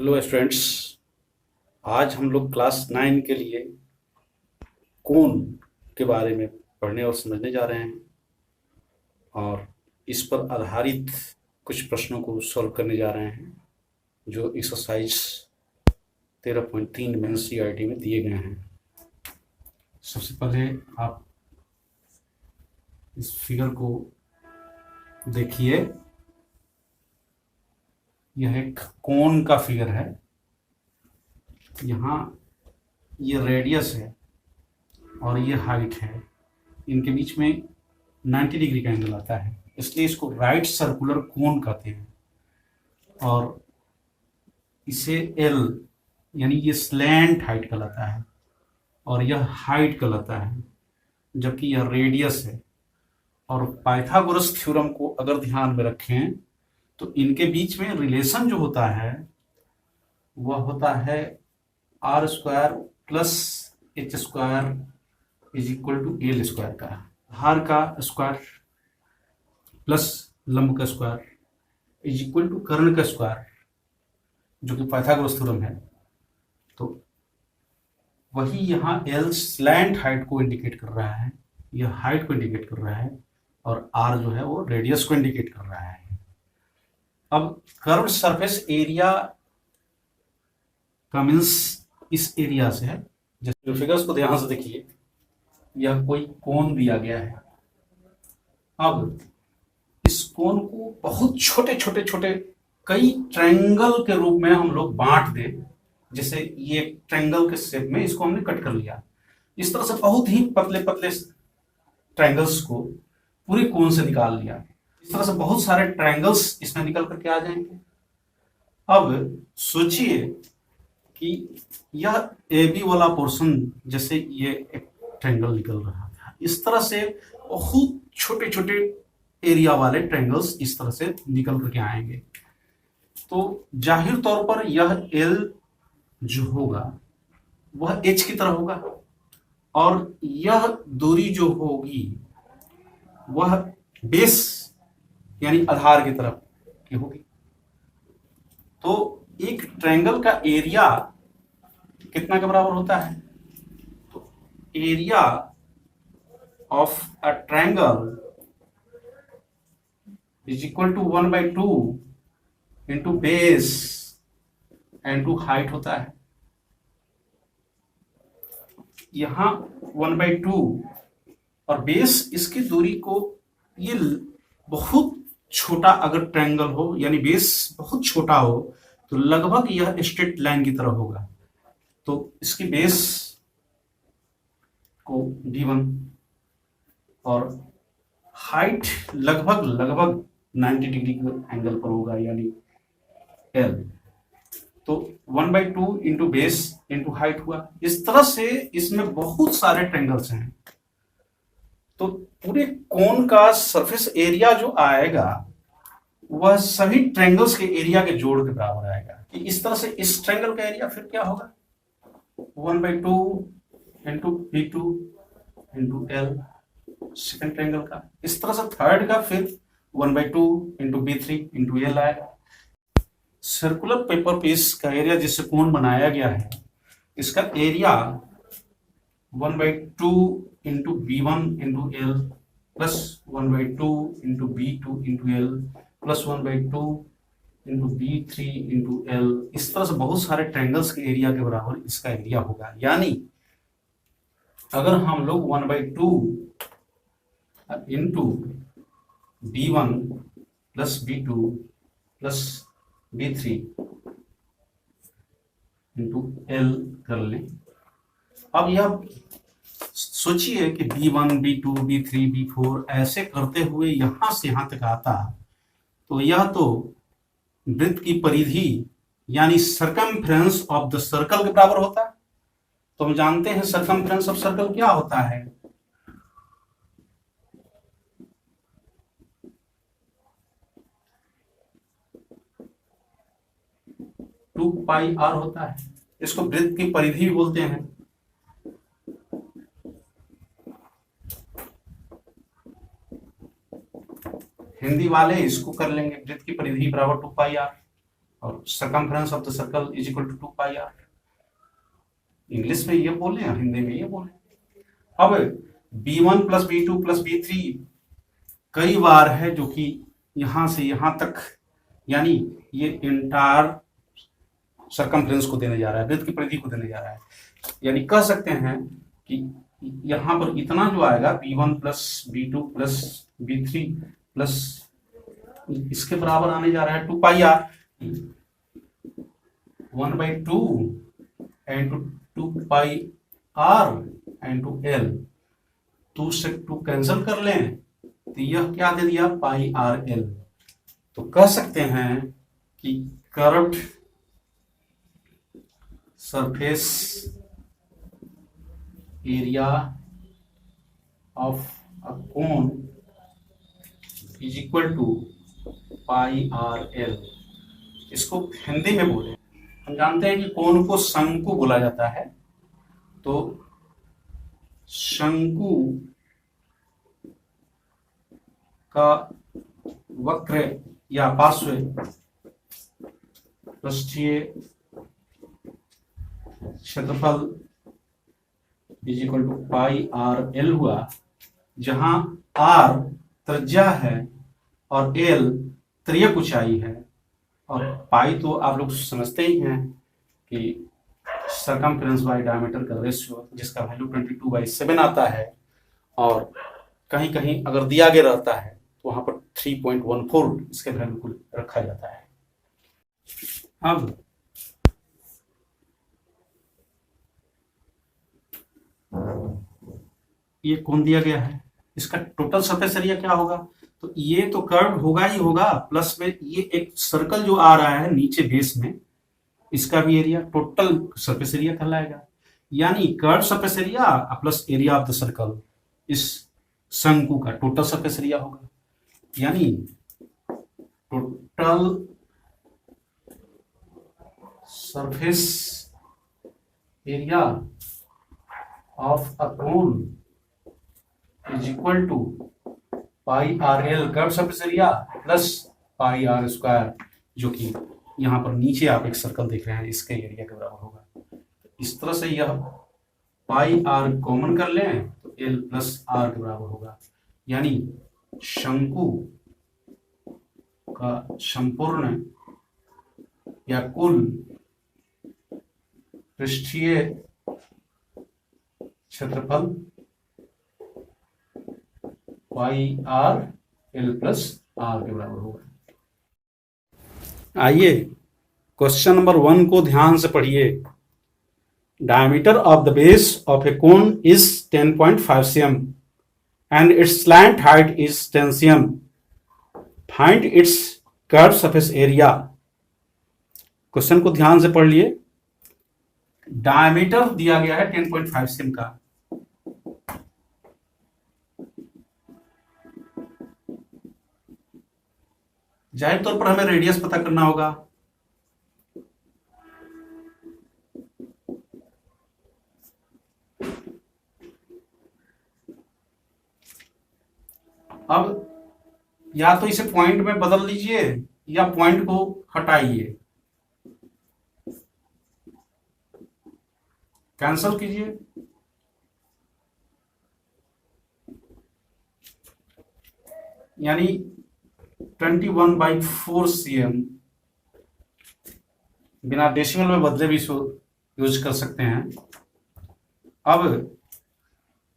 Hello students. आज हम लोग क्लास 9 के लिए कोण के बारे में पढ़ने और समझने जा रहे हैं और इस पर आधारित कुछ प्रश्नों को सॉल्व करने जा रहे हैं जो एक्सरसाइज 13.3 में एनसीईआरटी में दिए गए हैं। सबसे पहले आप इस फिगर को देखिए। यह एक कोण का फिगर है। यहाँ ये रेडियस है और ये हाइट है। इनके बीच में 90 डिग्री का एंगल आता है, इसलिए इसको राइट सर्कुलर कोन कहते हैं। और इसे एल यानी ये स्लैंट हाइट कहलाता है और यह हाइट कहलाता है, जबकि यह रेडियस है। और पाइथागोरस थ्योरम को अगर ध्यान में रखें तो इनके बीच में रिलेशन जो होता है वह होता है R square plus H square is equal to L square का। आधार का स्क्वायर प्लस लंब का स्क्वायर इज इक्वल टू कर्ण का स्क्वायर, जो कि पाइथागोरस थ्योरम है। तो वही यहाँ एल स्लैंट हाइट को इंडिकेट कर रहा है, यह हाइट को इंडिकेट कर रहा है, और आर जो है वो रेडियस को इंडिकेट कर रहा है। अब कर्व सरफेस एरिया का मीन्स इस एरिया से है। जैसे फिगर्स को ध्यान से देखिए, यह कोई कोण दिया गया है। अब इस कोण को बहुत छोटे छोटे छोटे कई ट्रायंगल के रूप में हम लोग बांट दे। जैसे ये ट्रायंगल के शेप में इसको हमने कट कर लिया। इस तरह से बहुत ही पतले पतले ट्रायंगल्स को पूरे कोण से निकाल लिया। इस तरह से बहुत सारे ट्रायंगल्स इसमें निकल करके आ जाएंगे। अब सोचिए कि यह ए बी वाला पोर्शन, जैसे ये एक ट्रायंगल निकल रहा था, इस तरह से बहुत छोटे छोटे एरिया वाले ट्रायंगल्स इस तरह से निकल करके आएंगे। तो जाहिर तौर पर यह एल जो होगा वह एच की तरह होगा और यह दूरी जो होगी वह बेस यानी आधार की तरफ की होगी। तो एक ट्रायंगल का एरिया कितना के बराबर होता है? तो area of a triangle is equal to 1/2 into base into height होता है। यहां 1/2 और बेस, इसकी दूरी को, ये बहुत छोटा अगर ट्रायंगल हो यानी बेस बहुत छोटा हो तो लगभग यह स्ट्रेट लाइन की तरह होगा। तो इसकी बेस को d1 और हाइट लगभग लगभग 90 डिग्री के एंगल पर होगा यानी l। तो 1/2 इंटू बेस इंटू हाइट हुआ। इस तरह से इसमें बहुत सारे ट्रायंगल्स हैं। तो पूरे कोण का सरफेस एरिया जो आएगा वह सभी ट्रायंगल्स के एरिया के जोड़ के बराबर आएगा। कि इस तरह से इस ट्रायंगल का एरिया फिर क्या होगा? 1/2 into b2 into l second triangle का। इस तरह से थर्ड का फिर 1/2 इंटू b3 इंटू l आएगा। सर्कुलर पेपर पीस का एरिया जिससे कोण बनाया गया है, इसका area 1/2 into b1 into l plus 1/2 into b2 into l plus 1/2 into b3 into l। इस तरह से बहुत सारे ट्रायंगल्स के एरिया के बराबर इसका एरिया होगा। यानी अगर हम लोग 1/2 into b1 plus b2 plus b3 into l कर लें। अब यह सोचिए कि b1 b2 b3 b4 ऐसे करते हुए यहां से यहां तक आता, तो यह तो वृत्त की परिधि यानी सरकमफ्रेंस ऑफ द सर्कल के बराबर होता है। तो हम जानते हैं सरकमफ्रेंस ऑफ सर्कल क्या होता है? 2πr होता है। इसको वृत्त की परिधि भी बोलते हैं। हिंदी वाले इसको कर लेंगे, वृत्त की परिधि बराबर 2πr। और circumference of the circle is equal to 2 pi R. English में ये बोले और हिंदी में ये बोले। अब b1 plus b2 plus b3 कई बार है जो कि यहां से यहां तक, यानी ये इंटायर सरकमफ्रेंस को देने जा रहा है, वृत्त की परिधि को देने जा रहा है। यानी कह सकते हैं कि यहां पर इतना जो आएगा b1 plus b2 plus b3 plus इसके बराबर आने जा रहा है 2 pi r. 1/2 into 2 pi r into l. 2 से 2 कैंसिल कर लें तो यह क्या दे दिया, पाई आर एल। तो कह सकते हैं कि curved surface area of a cone is equal to pi are L. इसको हिंदी में बोले, हम जानते हैं कि कोन को शंकु बोला जाता है, तो शंकु का वक्र या पार्श्व पृष्ठीय क्षेत्रफल is equal to pi are L हुआ, जहां आर त्रिज्या है और एल त्रियक ऊंचाई है, और पाई तो आप लोग समझते ही हैं कि सरकमफ्रेंस बाय डायमीटर का रेशियो, जिसका वैल्यू 22/7 आता है, और कहीं कहीं अगर दिया गया रहता है तो वहां पर 3.14 इसके वैल्यू को रखा जाता है। अब ये कौन दिया गया है, इसका टोटल सरफेस एरिया क्या होगा, तो ये तो कर्व होगा ही होगा, प्लस में ये एक सर्कल जो आ रहा है नीचे बेस में, इसका भी एरिया टोटल सरफेस एरिया कहलाएगा। यानी curve surface area plus area of the circle, इस शंकु का टोटल सरफेस एरिया होगा। यानी total surface area of a cone is equal to pi are L, curve surface area plus pi R square, जो कि यहां पर नीचे आप एक सर्कल देख रहे हैं, इसके एरिया के बराबर होगा। इस तरह से यह पाई आर कॉमन कर लें तो एल प्लस आर के बराबर होगा। यानी शंकु का संपूर्ण या कुल पृष्ठीय क्षेत्रफल पाई आर एल प्लस आर के बराबर होगा। आइए क्वेश्चन नंबर 1 को ध्यान से पढ़िए। Diameter of the base of a cone is 10.5 cm and its slant height is 10 cm. Find its curved surface area. Question को ध्यान से पढ़ लिए। डायमीटर दिया गया है 10.5 cm का, जाहिर तौर पर हमें रेडियस पता करना होगा। अब या तो इसे पॉइंट में बदल लीजिए या पॉइंट को हटाइए, कैंसल कीजिए। यानी 21/4 cm, बिना डेसिमल में बदले भी इसको यूज कर सकते हैं। अब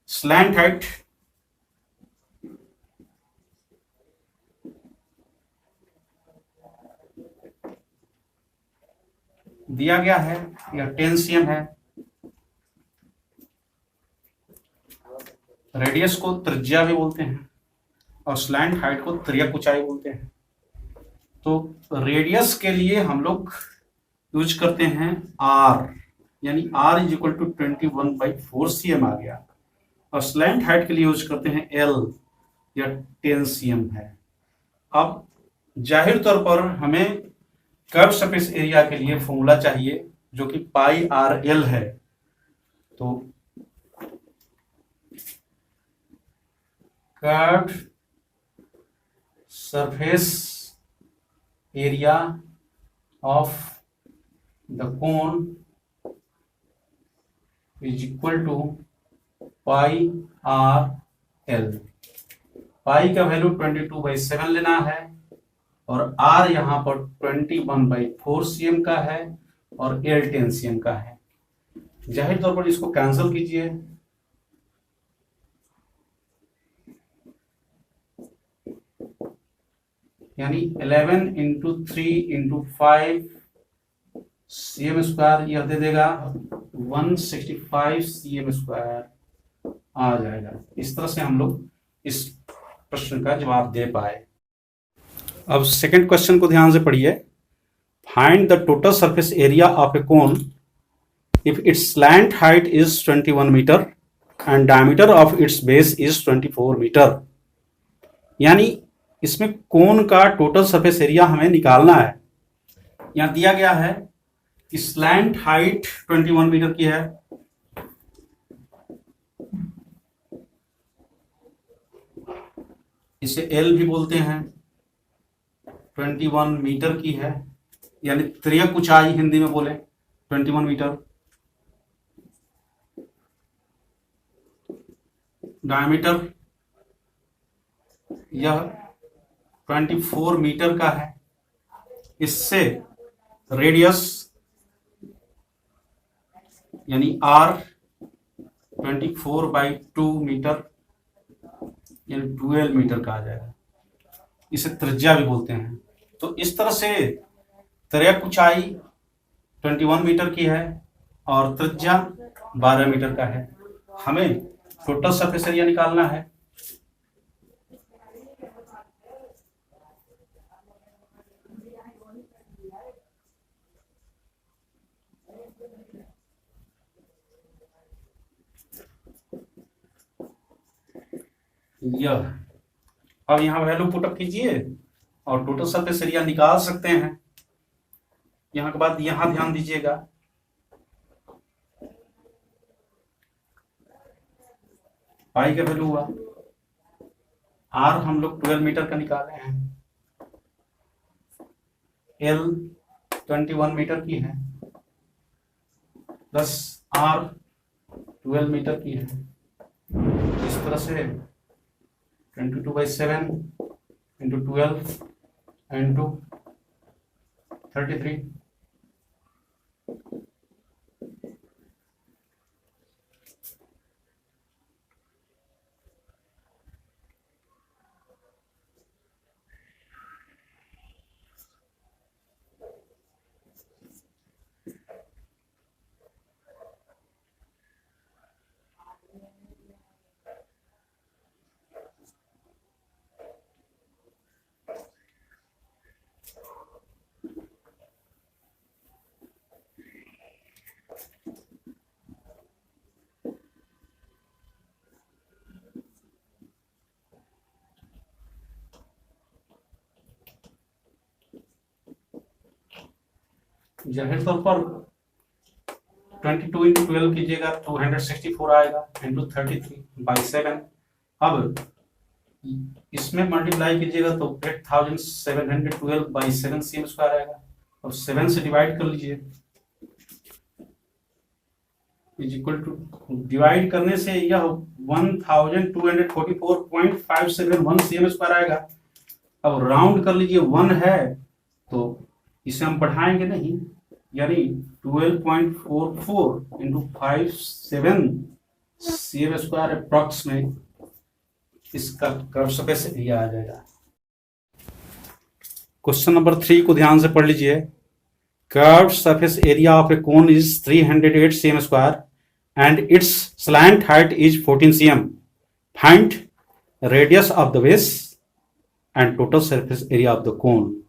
स्लैंट हाइट दिया गया है, यह 10 cm है। रेडियस को त्रिज्या भी बोलते हैं और स्लैंट हाइट को त्रियक ऊंचाई बोलते हैं। तो रेडियस के लिए हम लोग यूज करते हैं आर, यानी R is equal to 21/4 cm आ गया, और स्लैंट हाइट के लिए यूज करते हैं एल, या 10 cm है। अब जाहिर तौर पर हमें कर्व सरफेस एरिया के लिए फॉर्मूला चाहिए जो कि पाई आर एल है। तो curve surface area of the cone is equal to pi are l. Pi का वैल्यू 22/7 लेना है और आर यहां पर 21/4 सीएम का है और एल 10 सीएम का है। जाहिर तौर पर इसको कैंसिल कीजिए, यानी 11 × 3 × 5 सीएम स्क्वायर यह दे देगा 165 सीएम स्क्वायर आ जाएगा। इस तरह से हम लोग इस प्रश्न का जवाब दे पाए। अब सेकंड क्वेश्चन को ध्यान से पढ़िए। Find the total surface area of a cone if its slant height is 21 metre and diameter of its base is 24 metre. यानी इसमें कोन का टोटल सरफेस एरिया हमें निकालना है। यहां दिया गया है कि स्लैंट हाइट 21 मीटर की है, इसे एल भी बोलते हैं, 21 मीटर की है, यानी तिर्यक ऊंचाई हिंदी में बोले 21 मीटर। डायमीटर यह 24 मीटर का है। इससे रेडियस यानी आर 24/2 मीटर यानी 12 मीटर का आ जाएगा। इसे त्रिज्या भी बोलते हैं। तो इस तरह से तिर्यक ऊंचाई 21 मीटर की है और त्रिज्या 12 मीटर का है। हमें टोटल सरफेस एरिया निकालना है। यह अब यहां वैल्यू पुटअप कीजिए और टोटल सरफेस एरिया निकाल सकते हैं। यहां के बाद यहां ध्यान दीजिएगा, पाई का वैल्यू हुआ, आर हम लोग 12 मीटर का निकाले हैं, एल 21 मीटर की है प्लस आर 12 मीटर की है। इस तरह से 22/7 × 12 × 33 जाहिर तौर पर 22 × 12 कीजिएगा 264 आएगा इंटू 33/7। अब इसमें मल्टीप्लाई कीजिएगा तो 8712/7 सीएम स्क्वायर आएगा और 7 से डिवाइड कर लीजिए, इज इक्वल टू, डिवाइड करने से यह 1244.571 सीएम स्क्वायर आएगा। अब राउंड कर लीजिए, 1 है तो इसे हम बढ़ाएंगे नहीं, यानी 12.44 × 57 सीएम स्क्वायर अप्रॉक्स में इसका कर्व सरफेस एरिया आ जाएगा। क्वेश्चन नंबर 3 को ध्यान से पढ़ लीजिए। Curve surface area of a cone is 308 CM square and it's slant height is 14 CM. Find radius of the base and total surface area of the cone.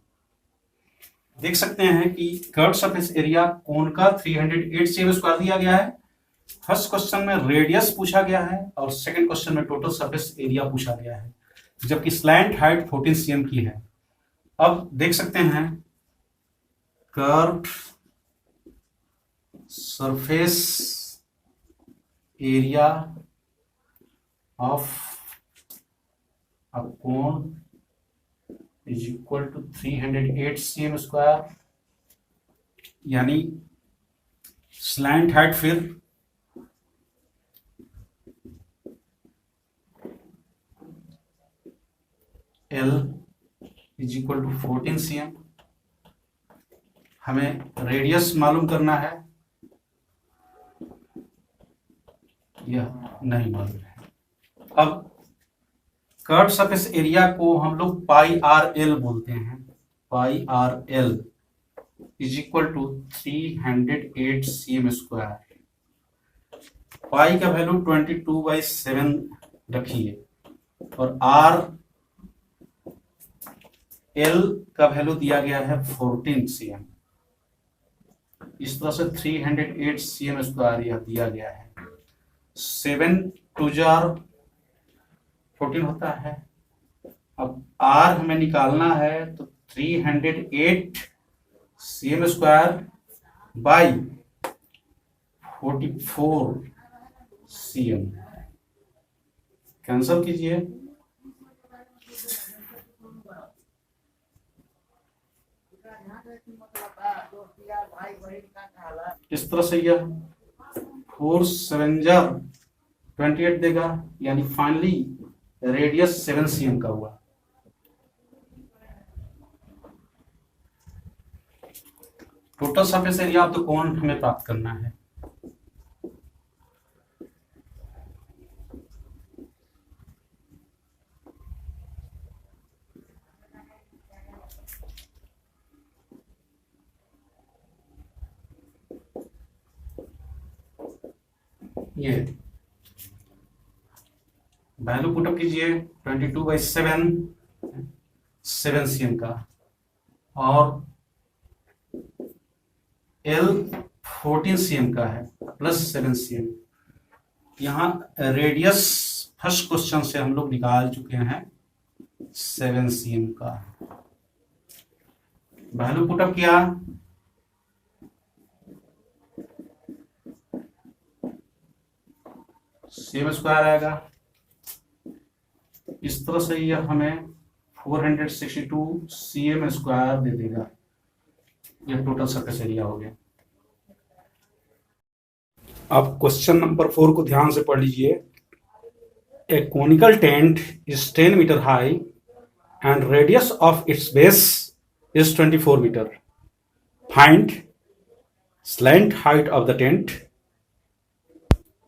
देख सकते हैं कि कर्व सरफेस एरिया कोन का 308 सीएम स्क्वायर दिया गया है। First question में radius पूछा गया है और सेकंड क्वेश्चन में टोटल सरफेस एरिया पूछा गया है, जबकि स्लैंट हाइट 14 सीएम की है। अब देख सकते हैं curve surface area of a cone is equal to 308 cm square यानी स्लैंट हाइट फिर L is equal to 14 cm। हमें रेडियस मालूम करना है, यह नहीं मालूम है। अब कर्व सरफेस एरिया को हम लोग पाई आर एल बोलते हैं। Pi are l is equal to 308 cm square. Pi का वैल्यू 22/7 रखिए और आर एल का वैल्यू दिया गया है 14 cm। इस तरह से 308 cm स्क्वायर यह दिया गया है। 7 2 14 होता है। अब आर हमें निकालना है तो 308 cm square by 44 cm cancel कीजिए। इस तरह से यह 4 7 28 देगा, यानी फाइनली रेडियस 7 cm का हुआ। Total surface area of the cone हमें प्राप्त करना है। ये वैल्यू पुटअप कीजिए 22/7 7 cm का, और L 14 cm का है प्लस 7 cm। यहाँ रेडियस फर्स्ट क्वेश्चन से हम लोग निकाल चुके हैं 7 cm का। वैल्यू पुटअप किया, cm स्क्वायर आएगा। इस तरह से यह हमें 462 cm स्क्वायर दे देगा। यह टोटल सरफेस एरिया हो गया। अब क्वेश्चन नंबर 4 को ध्यान से पढ़ लीजिए। A conical tent is 10 metre high and radius of its base is 24 metre. Find slant height of the tent,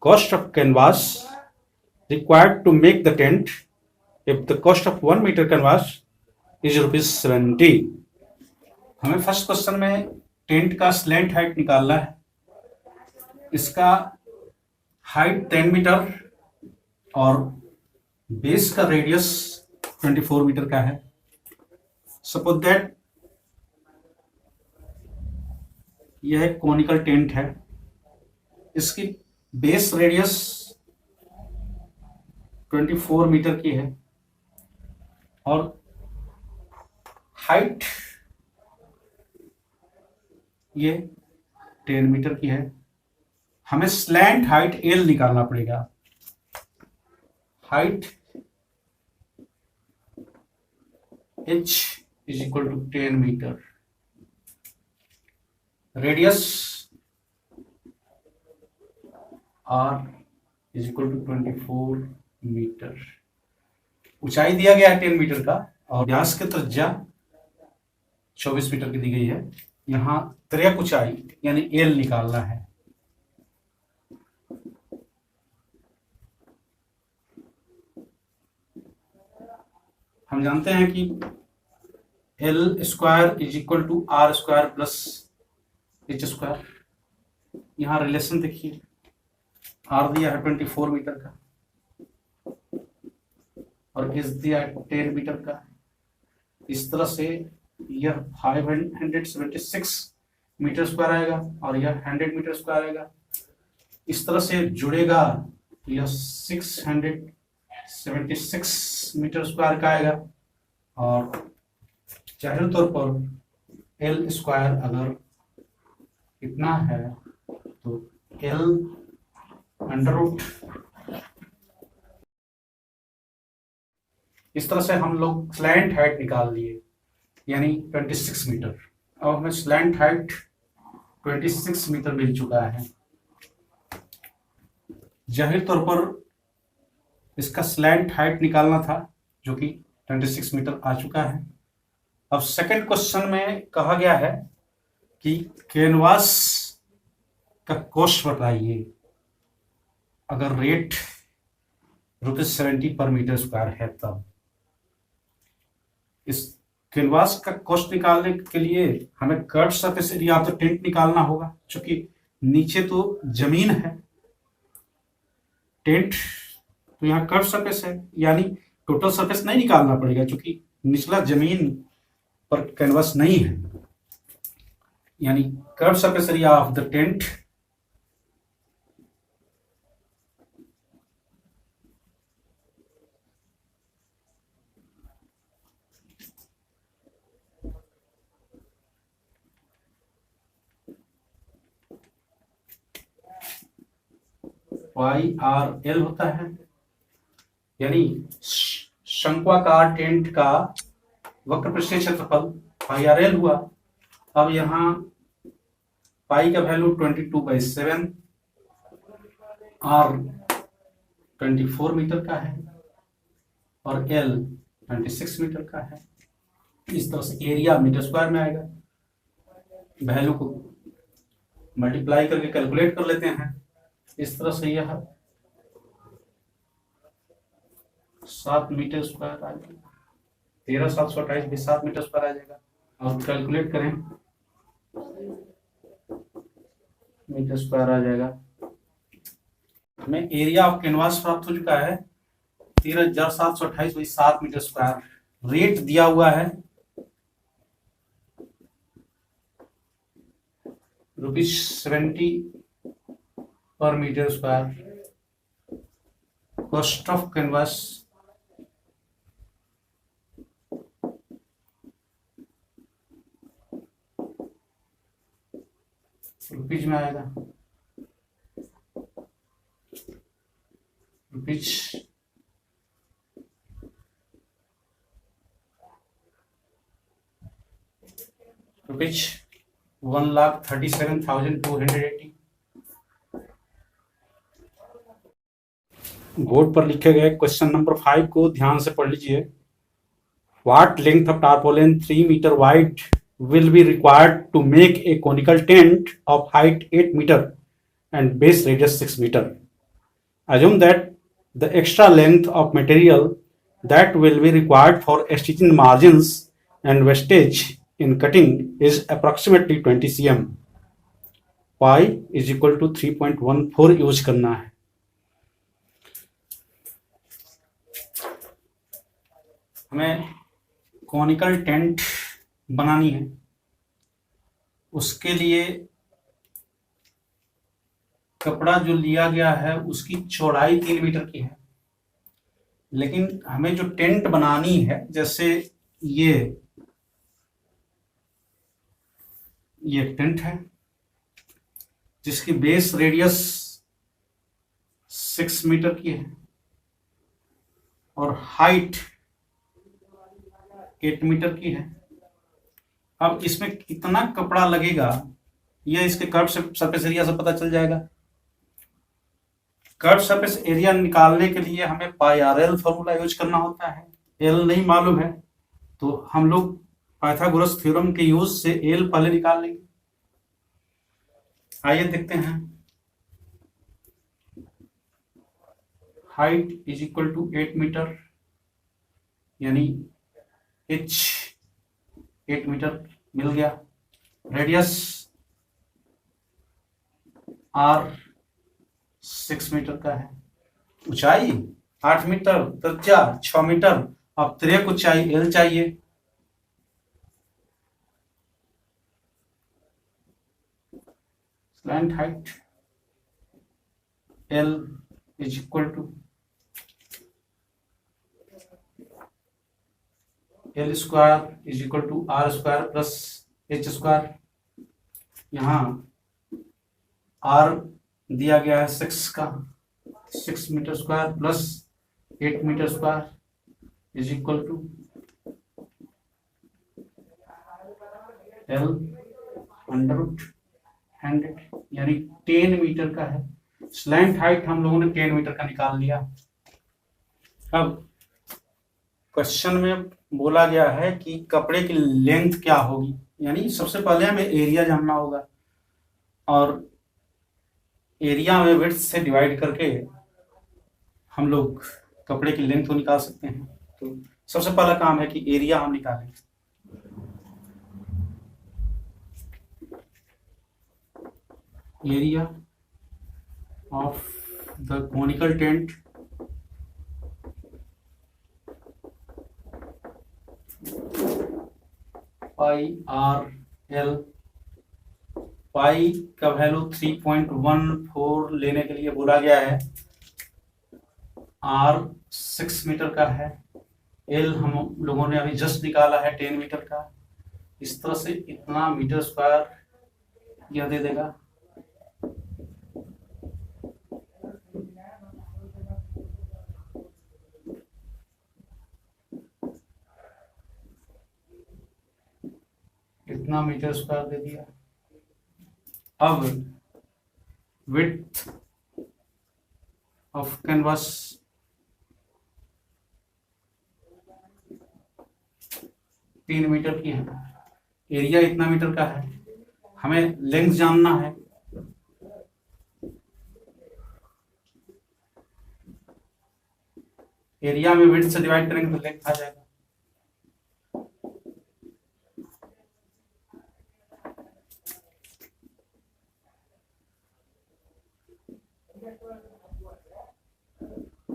cost of canvas required to make the tent if the cost of 1 meter canvas is ₹70। हमें first question में tent का slant height निकालना है। इसका height 10 metre और base का radius 24 metre का है। सपोज दैट यह एक कोनिकल टेंट है, इसकी बेस रेडियस 24 मीटर की है और हाइट ये 10 मीटर की है। हमें स्लैंट हाइट L निकालना पड़ेगा। Height H is equal to 10 metre, radius R is equal to 24 metre. ऊंचाई दिया गया है 10 मीटर का और व्यास की त्रिज्या 24 मीटर की दी गई है। यहाँ त्रिज्या ऊंचाई यानी L निकालना है। हम जानते हैं कि L square is equal to R square plus H square. यहाँ रिलेशन देखिए, आर दिया है 24 मीटर का और एच दिया है 10 मीटर का। इस तरह से यह 576 मीटर स्क्वायर आएगा और यह 100 मीटर स्क्वायर आएगा। इस तरह से जुड़ेगा तो यह 676 मीटर स्क्वायर का आएगा। और जाहिर तौर पर एल स्क्वायर अगर इतना है तो एल अंडर रूट। इस तरह से हम लोग स्लैंट हाइट निकाल लिए यानी 26 मीटर। अब हमें स्लैंट हाइट 26 मीटर मिल चुका है। जाहिर तौर पर इसका स्लैंट हाइट निकालना था जो कि 26 मीटर आ चुका है। अब सेकंड क्वेश्चन में कहा गया है कि कैनवास का कॉस्ट बताइए अगर रेट ₹70 पर मीटर स्क्वायर है तब। इस कैनवास का कॉस्ट निकालने के लिए हमें कर्व सरफेस एरिया तो टेंट निकालना होगा, क्योंकि नीचे तो जमीन है, टेंट तो यहाँ कर्व सरफेस है, यानी टोटल सरफेस नहीं निकालना पड़ेगा क्योंकि निचला जमीन पर कैनवास नहीं है। यानी curve surface area of the tent YRL होता है, यानी शंक्वाकार टेंट का वक्र पृष्ठीय क्षेत्रफल YRL हुआ। अब यहाँ पाई का वैल्यू 22/7, R 24 मीटर का है और L 26 मीटर का है। इस तरह से एरिया मीटर स्क्वायर में आएगा। वैल्यू को मल्टीप्लाई करके कैलकुलेट कर लेते हैं। इस तरह से यह 7 मीटर स्क्वायर आ जाएगा। 13,728 भी 7 मीटर स्क्वायर आ जाएगा। और कैलकुलेट करें, मीटर स्क्वायर आ जाएगा। हमें एरिया ऑफ कैनवास प्राप्त हो चुका है 13,728 बाई 7 मीटर स्क्वायर। रेट दिया हुआ है ₹70 पर metre square. Cost of canvas rupees में आएगा। Rupees rupees 1,37,280। बोर्ड पर लिखे गए क्वेश्चन नंबर 5 को ध्यान से पढ़ लीजिए। What length of tarpaulin 3 meter wide will be required to make a conical tent of height 8 meter and base radius 6 meter? Assume that the extra length of material that will be required for stitching margins and wastage in cutting is approximately 20 cm. Y is equal to 3.14 use करना है। हमें conical tent बनानी है, उसके लिए कपड़ा जो लिया गया है उसकी चौड़ाई 3 मीटर की है। लेकिन हमें जो टेंट बनानी है, जैसे ये टेंट है जिसकी बेस रेडियस 6 मीटर की है और हाइट 8 मीटर की है। अब इसमें कितना कपड़ा लगेगा यह इसके कर्व सरफेस एरिया से पता चल जाएगा। कर्व सरफेस एरिया निकालने के लिए हमें पाईआरएल फॉर्मूला यूज करना होता है। एल नहीं मालूम है तो हम लोग पाइथागोरस थ्योरम के यूज से एल पहले निकाल लेंगे। आइए देखते हैं। Height is equal to 8 metre, यानी h 8 मीटर मिल गया। रेडियस r 6 मीटर का है। ऊंचाई 8 मीटर, त्रिज्या 6 मीटर। अब त्रिज्या ऊंचाई l चाहिए। Slant height l is equal to L square is equal to R square plus H square. यहाँ R दिया गया है 6 का, 6 metre square plus 8 metre square is equal to L under root 100 यानी 10 मीटर का है। स्लैंट हाइट हम लोगों ने 10 मीटर का निकाल लिया। अब क्वेश्चन में बोला गया है कि कपड़े की लेंथ क्या होगी, यानी सबसे पहले हमें एरिया जानना होगा और एरिया में विड्थ से डिवाइड करके हम लोग कपड़े की लेंथ को निकाल सकते हैं। तो सबसे पहला काम है कि एरिया हम निकालें। Area of the conical tent pi are l. Pi का वैल्यू 3.14 लेने के लिए बोला गया है। आर 6 मीटर का है। एल हम लोगों ने अभी जस्ट निकाला है 10 मीटर का। इस तरह से इतना मीटर स्क्वायर यह दे देगा। इतना मीटर स्क्वायर दे दिया। अब विड्थ ऑफ कैनवास 3 मीटर की है। एरिया इतना मीटर का है। हमें लेंथ जानना है। एरिया में विड्थ से डिवाइड करेंगे तो लेंथ आ जाएगा।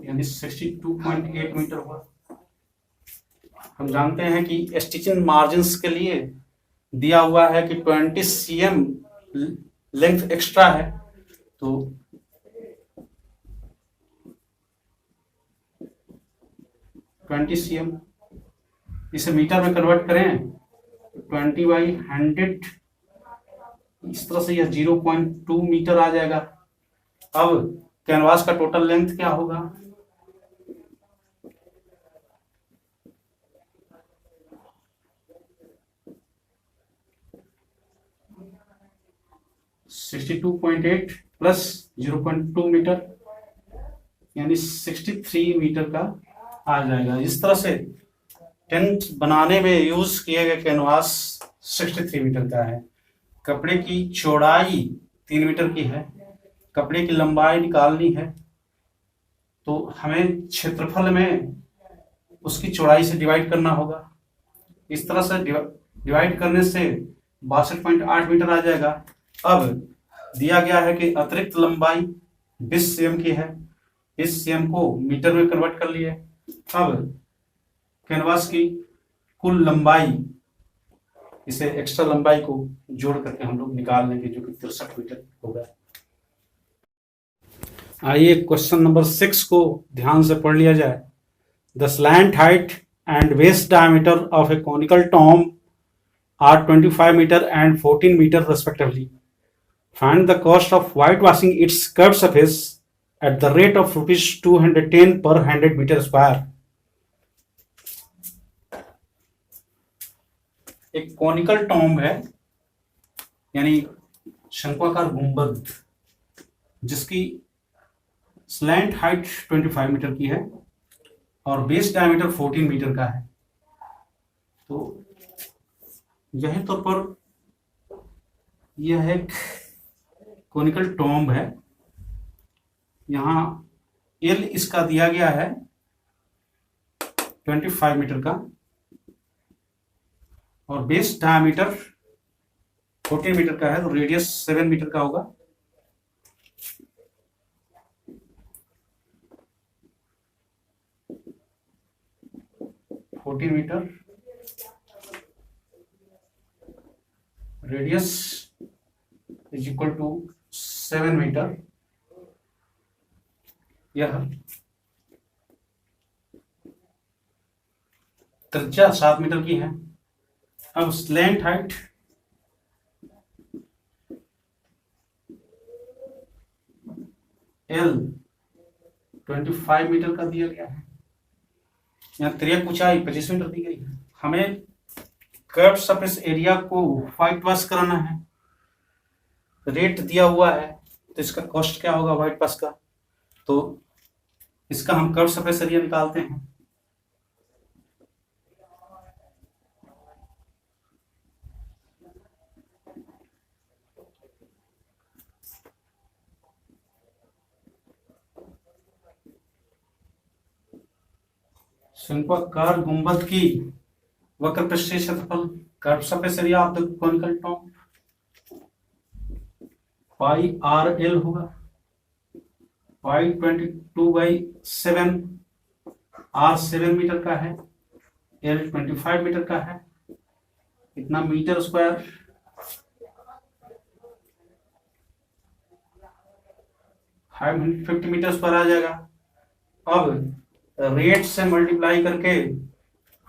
यानी 62.8 मीटर हुआ। हम जानते हैं कि स्टिचिंग मार्जिन्स के लिए दिया हुआ है कि 20 cm लेंथ एक्स्ट्रा है, तो 20 cm इसे मीटर में कन्वर्ट करें तो 20/100 इस तरह से यह 0.2 मीटर आ जाएगा। अब कैनवास का टोटल लेंथ क्या होगा? (62.8 प्लस 0.2 मीटर यानी 63 मीटर का आ जाएगा। इस तरह से टेंट बनाने में यूज किए गए कैनवास 63 मीटर का है। कपड़े की चौड़ाई 3 मीटर की है। कपड़े की लंबाई निकालनी है तो हमें क्षेत्रफल में उसकी चौड़ाई से डिवाइड करना होगा। इस तरह से डिवाइड करने से 62.8 मीटर आ जाएगा। अब दिया गया है कि अतिरिक्त लंबाई 20 cm की है। इस cm को मीटर में कन्वर्ट कर लिए। अब कैनवास की कुल लंबाई, इसे एक्स्ट्रा लंबाई को जोड़ करके हम लोग निकाल लेंगे जो कि 63 मीटर होगा। आइए क्वेश्चन नंबर 6 को ध्यान से पढ़ लिया जाए। The slant height and base diameter of a conical tomb are 25 metre and 14 metre respectively. Find the cost of white washing its curve surface at the rate of ₹210 per 100 metre square. एक conical tomb है यानी शंक्वाकार गुंबद जिसकी slant height 25 metre की है और base diameter 14 metre का है। तो यह तौर पर यह एक कॉनिकल टॉम्ब है। यहाँ एल इसका दिया गया है 25 मीटर का और बेस डायमीटर 14 मीटर का है, तो रेडियस 7 मीटर का होगा। (14 metre) radius is equal to 7 metre. यह त्रिज्या 7 मीटर की है। अब स्लैंट हाइट एल 25 मीटर का दिया गया है। यहाँ तिर्यक ऊंचाई 25 मीटर दी गई है। हमें कर्व सरफेस एरिया को व्हाइट वॉश कराना है रेट दिया हुआ है, तो इसका कॉस्ट क्या होगा वाइट पास का। तो इसका हम कर्व सरफेस एरिया निकालते हैं। शंक्वाकार गुंबद की वक्र पृष्ठीय क्षेत्रफल, curve surface area of the conical top, pi R L होगा, पाई 22/7, आर 7 मीटर का है, एल 25 मीटर का है, इतना मीटर स्क्वायर, 550 मीटर स्क्वायर आ जाएगा। अब रेट से मल्टीप्लाई करके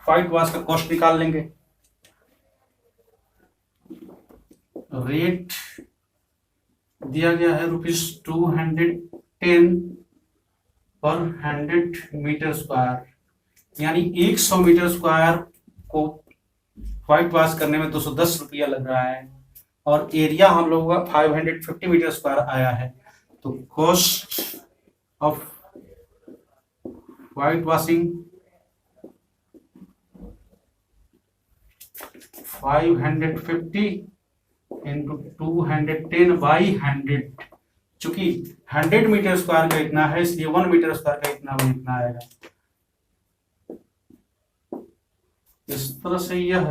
फाइट वास का कॉस्ट निकाल लेंगे। रेट दिया गया है ₹210 पर 100 मीटर स्क्वायर, यानी 100 मीटर स्क्वायर को व्हाइट वॉश करने में 210 रुपया लग रहा है, और एरिया हम लोगों का 550 मीटर स्क्वायर आया है। तो cost of white washing 550 into 210/100, चूंकि 100 मीटर स्क्वायर का इतना है, इसलिए 1 मीटर स्क्वायर का इतना आएगा। इस तरह से यह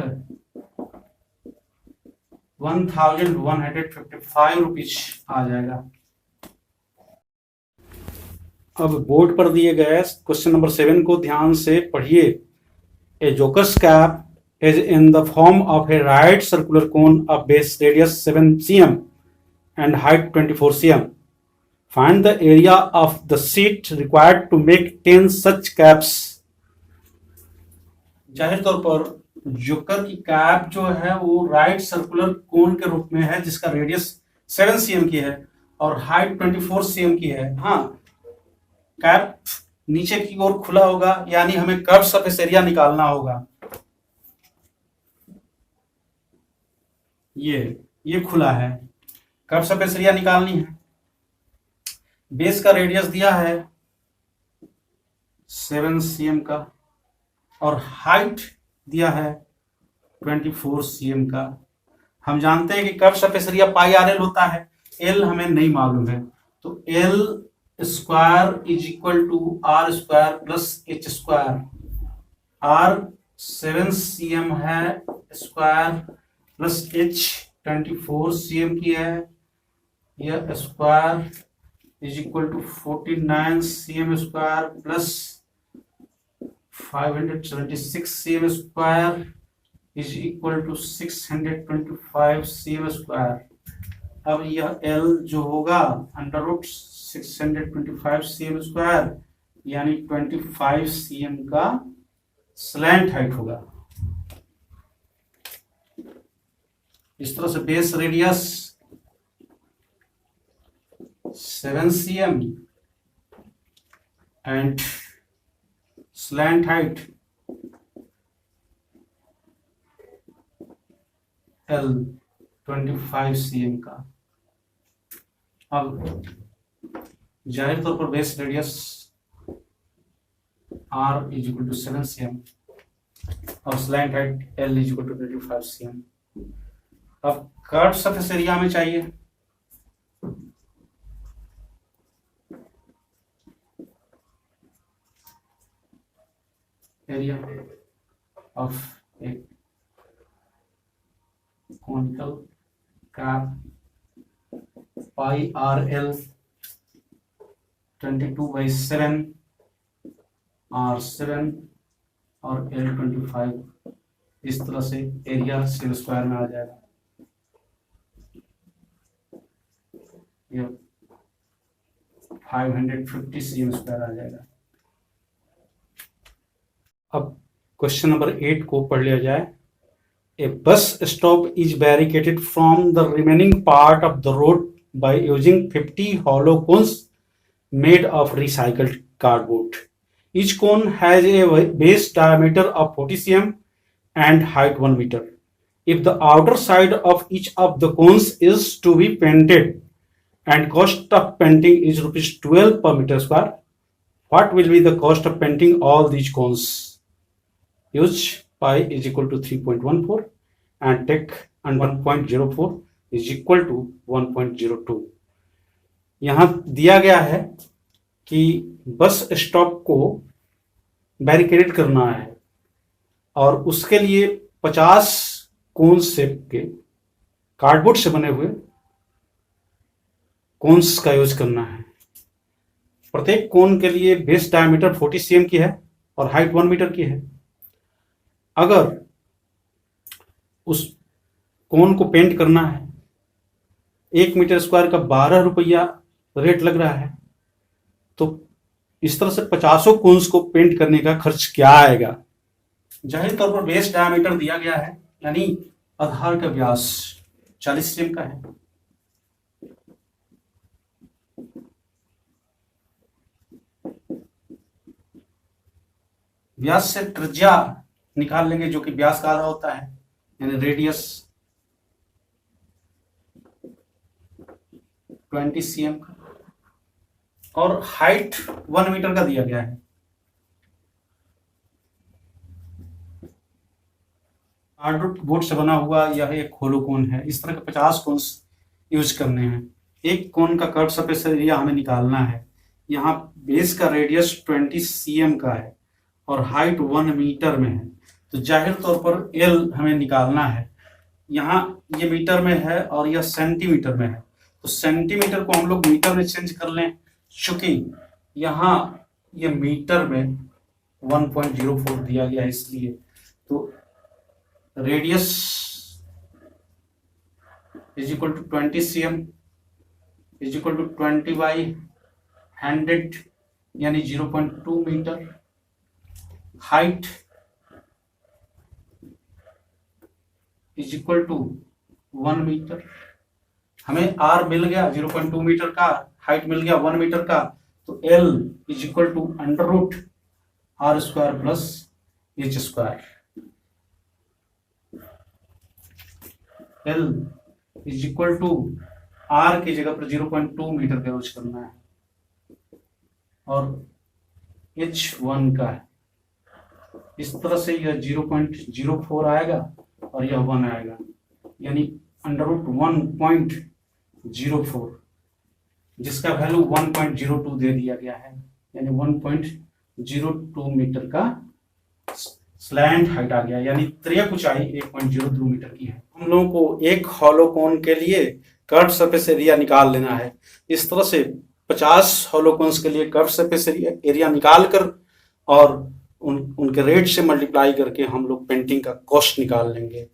1155 रुपीज आ जाएगा। अब बोर्ड पर दिए गए क्वेश्चन नंबर 7 को ध्यान से पढ़िए। A joker's cap is in the form of a right circular cone of base radius 7 cm and height 24 cm. Find the area of the sheet required to make 10 such caps. जाहिर तौर पर joker की cap जो है वो right circular cone के रूप में है, जिसका रेडियस 7 cm की है और हाइट 24 cm की है। हाँ, कैप नीचे की ओर खुला होगा, यानी हमें कर्व सरफेस एरिया निकालना होगा। ये खुला है, कर्व सरफेस एरिया निकालनी है। बेस का रेडियस दिया है 7 cm का और हाइट दिया है 24 cm का। हम जानते हैं कि curve surface area pi are L होता है, एल हमें नहीं मालूम है, तो L square is equal to R square plus H square. R 7 cm है स्क्वायर प्लस एच 24 cm की है, यह square is equal to 49 cm square plus 576 cm square is equal to 625 cm square. अब यह L जो होगा under root 625 cm square, यानी 25 cm का स्लैंट हाइट होगा। इस तरह से base radius 7 cm and slant height L 25 cm का। अब जाहिर तौर पर base radius R is equal to 7 cm और slant height L is equal to 25 cm। अब कर्व सरफेस एरिया में चाहिए, area of a conical cap pi are L 22/7 R7 और L 25। इस तरह से एरिया सेल स्क्वायर में आ जाएगा। ये 550 cm स्क्वायर आ जाएगा। अब क्वेश्चन नंबर 8 को पढ़ लिया जाए। A bus stop is barricaded from the remaining part of the road by using 50 hollow cones made of recycled cardboard. Each cone has a base diameter of 40 cm and height 1 meter. if the outer side of each of the cones is to be painted and cost of painting is rupees 12 per meter square, what will be the cost of painting all these cones? Use pi is equal to 3.14 and take and 1.04 is equal to 1.02. यहां दिया गया है कि bus stop को barricade करना है और उसके लिए 50 कोन शेप के कार्डबोर्ड से बने हुए कोन्स का यूज करना है। प्रत्येक कोन के लिए बेस डायमीटर 40 cm की है और हाइट 1 मीटर की है। अगर उस कोन को पेंट करना है, 1 मीटर स्क्वायर का 12 रुपया रेट लग रहा है, तो इस तरह से 50 कोन्स को पेंट करने का खर्च क्या आएगा? जाहिर तौर पर बेस डायमीटर दिया गया है, यानी आधार का व्यास 40 cm का है। व्यास से त्रिज्या निकाल लेंगे जो कि व्यास का आधा होता है, यानी रेडियस 20 cm का, और हाइट 1 मीटर का दिया गया है। कार्डबोर्ड बोर्ड से बना हुआ यह एक होलो कोन है। इस तरह के 50 कोन्स यूज करने हैं। एक कोन का कर्व सरफेस एरिया हमें निकालना है। यहाँ बेस का रेडियस 20 cm का है और हाइट 1 मीटर में है, तो जाहिर तौर पर एल हमें निकालना है। यहाँ ये मीटर में है और यह सेंटीमीटर में है, तो सेंटीमीटर को हम लोग मीटर में चेंज कर लें। चूंकि यहाँ ये मीटर में 1.04 दिया गया है, इसलिए तो radius is equal to 20 cm is equal to 20/100 यानी 0.2 metre. Height is equal to 1 metre. हमें आर मिल गया 0.2 मीटर का, हाइट मिल गया 1 मीटर का, तो L is equal to √r² plus h²। L is equal to R की जगह पर 0.2 मीटर का यूज करना है और h1 का है। इस तरह से यह 0.04 आएगा और यह 1 आएगा, यानी √1.04, जिसका वैल्यू 1.02 दे दिया गया है, यानी 1.02 मीटर का स्लैंट हाइट आ गया, यानी त्रियक ऊंचाई 1.02 मीटर की है। हम लोगों को एक हॉलो कोन के लिए कर्व सरफेस एरिया निकाल लेना है। इस तरह से 50 हॉलो कोन्स के लिए कर्व सरफेस एरिया निकाल कर और उनके रेट से मल्टीप्लाई करके हम लोग पेंटिंग का कॉस्ट निकाल लेंगे।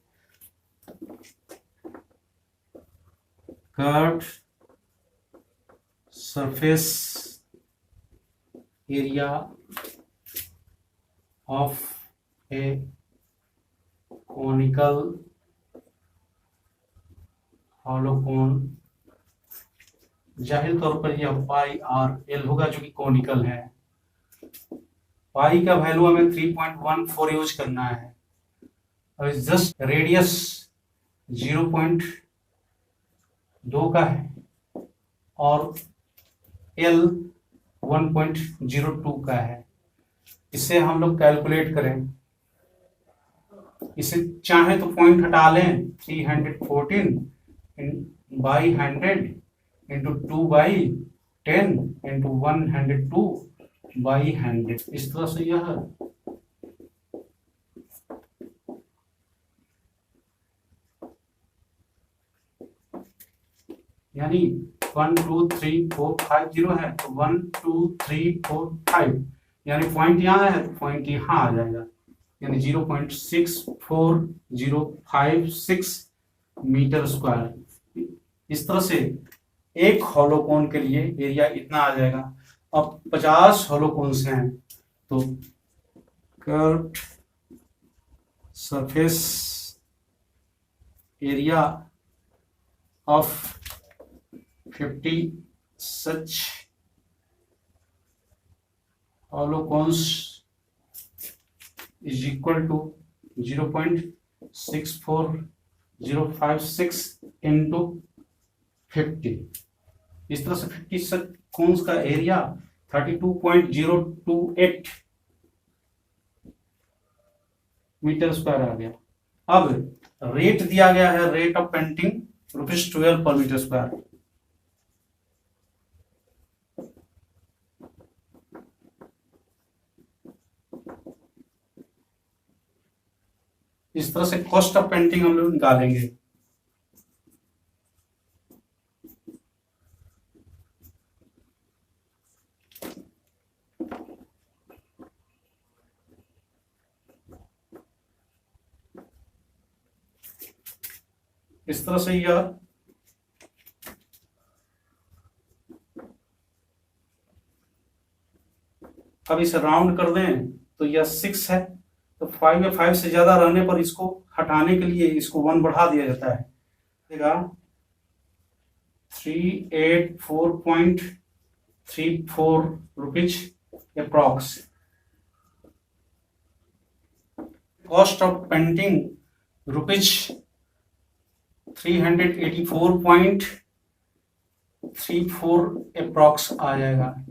Curve surface area of a conical hollow cone, जाहिर तौर पर यह पाई आर एल होगा जो कि कॉनिकल है। पाई का वैल्यू हमें 3.14 यूज करना है और जस्ट रेडियस 0.2 का है और एल 1.02 का है। इसे हम लोग कैलकुलेट करें, इसे चाहे तो पॉइंट हटा लें, 314/100 इंटू 2/10 इंटू 102/100। इस तरह से यह यानी 1 2 3 4 5 0 है, तो 1 2 3 4 5, यानी पॉइंट यहाँ है तो पॉइंट यहाँ आ जाएगा, यानी 0.64056 मीटर स्क्वायर। इस तरह से एक हॉलो कोन के लिए एरिया इतना आ जाएगा। अब 50 हॉलो कोन्स हैं, तो curved surface area of 50 such hollow cones is equal to 0.64056 056 into 50, इस तरह से 50 से कोन्स का एरिया 32.028 मीटर स्क्वायर आ गया। अब रेट दिया गया है, रेट ऑफ पेंटिंग ₹12 पर मीटर स्क्वायर। इस तरह से कॉस्ट ऑफ पेंटिंग हम लोग निकालेंगे। इस तरह से यह अब इसे राउंड कर दें तो यह 6 है, तो 5 या 5 से ज्यादा रहने पर इसको हटाने के लिए इसको 1 बढ़ा दिया जाता है। 384.34 rupees approx. Cost of painting ₹384.34 approx आ जाएगा।